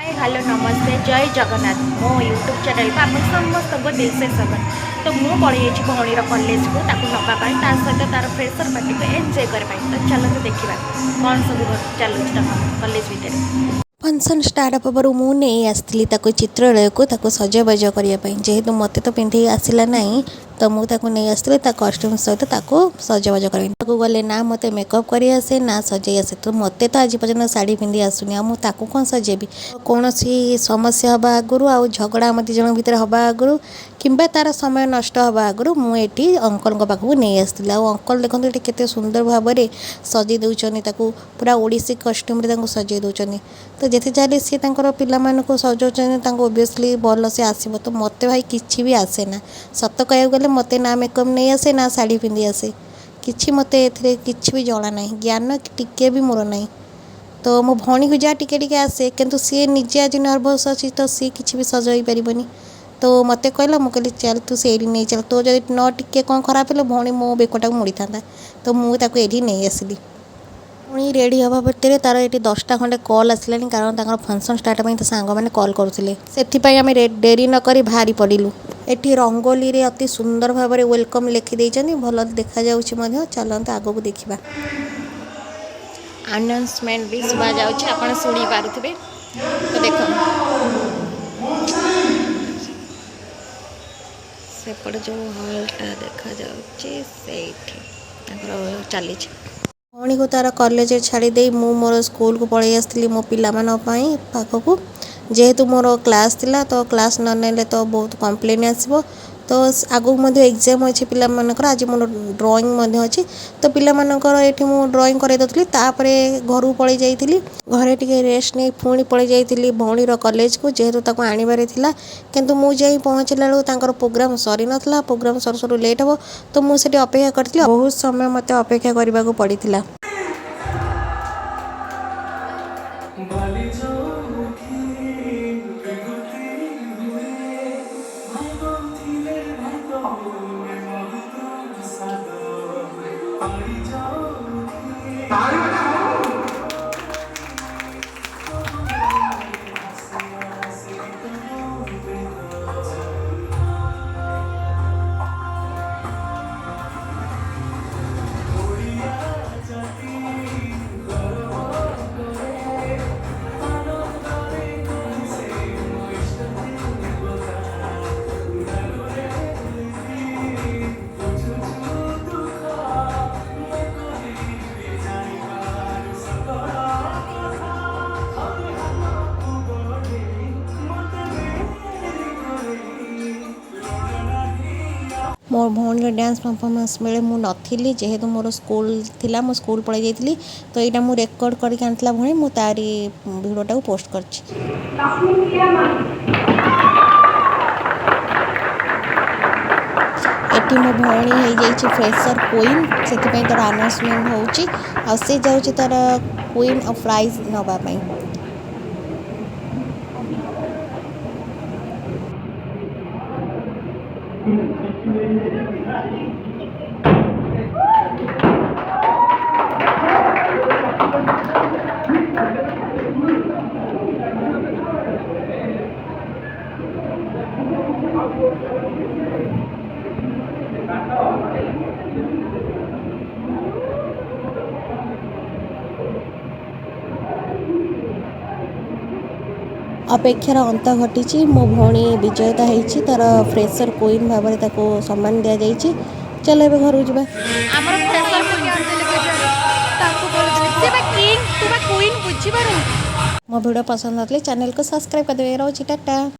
Hello नमस्ते जय जगन्नाथ मो यूट्यूब चैनल को आप समस्त को दिल से स्वागत। तो मुझे पढ़ी भौणी कॉलेज को नापी सहित तार फ्रेशर पार्टी को एंजॉय करने तो चलते देखा कौन सब चलुच कॉलेज भितर। फंक्शन स्टार्ट हेबार मुझे आसती चित्रालय को सजबाज करने जेहेतु मत तो पिंधे आसला ना तो मुझे नहीं आसती कस्ट्यूम सहित सजबाज कर गले ना मत मेकअप कर आसे ना सजे आसे तो मत तो आज पर्यटन शाढ़ी पिंधि आसुनी मुझे कौन सजेबी कौन समस्या हवा आगुरी आ झगड़ा आम दिज भितर हवा आगुरी किंबा तार समय नष्ट हवा आगुरी मुझे अंकल पाखक नहीं आसती अंकल देखते ये केते सुंदर भाव में सजे दौरान पूरा ओडिसी कस्ट्यूम सजे दौरान तो जिते जाए सी पाक सजाऊँ ओबियसली भल से आसो तो मत भाई किसी भी आसे ना सत कह गले मत ना मेकअप नहीं आसे ना शाढ़ी पिंधि आसे कि मत किसी भी जना ना ज्ञान टिके भी मोर ना तो मो भौणी को जहाँ टिके आसे किंतु सी निजे आज नर्भस अच्छी तो सी किसी भी सजाई पारनी तो मत कहला मुझे कहली चल तू से नहीं चल तो जब न टिके कौन खराब है भौणी मो बेकटा मुड़ी था तो मुझे नहीं आसली पुणी रेडी हवा भितर तार ये 10टा खंडे कॉल आसला कारण फंक्शन स्टार्ट में सांग मैंने कॉल करते से आम डेरी नक बाहरी पड़ू एटी रंगोली रे अति सुंदर भाव में वेलकम लिखिदे भल देखा चलते आग को देखा अनाउंसमेंट भी सुबह जाऊँगी आप शुणी पारे तो देख सेपट जो हॉलटा देखा चली भौणी को तार कॉलेज छाड़ी मु मोर स्कूल को पलि आसती मो पाई पाखक जेहेतु मोर क्लास थिला तो क्लास न नेले तो बहुत कंप्लेन आसो तो आगू एग्जाम अच्छे पिलामानकर आज मोर ड्राइंग अच्छी तो पिलामानकर ये मुझे ड्राइंग कर दूसरी घर पलि जाइली घरे टे रेस्ट नहीं पुणी पलि जाइली भौणीर कॉलेज को जेहेतु आणबार था किंतु मुझे पहुँचला बेलू प्रोग्राम सरी नाला प्रोग्राम सर सर लेट हे तो मुझे अपेक्षा करी बहुत समय मत अपेक्षा करने को पड़ा। मोर भौणी डांस परफॉर्मेंस बेले मु नथिली जेहेतु मोर स्कूल थिला मो स्कूल पलि जाइली तो यहाँ मुझे रेकर्ड करके आनी भौणी मु तारी भिडियोटा पोस्ट कर एटी मो भौणी हो जाइए फ्रेशर क्वीन से तार अनाउंसमेंट होची जाऊँ तार क्वीन ऑफ प्राइज नापी अपेक्षार अंत घटी मो भौणी विजयता होती तार फ्रेशर क्वीन भाव में सम्मान दि जाइए चल ए घर जा मो वीडियो पसंद आते चैनल को सब्सक्राइब कर दे। टाटा।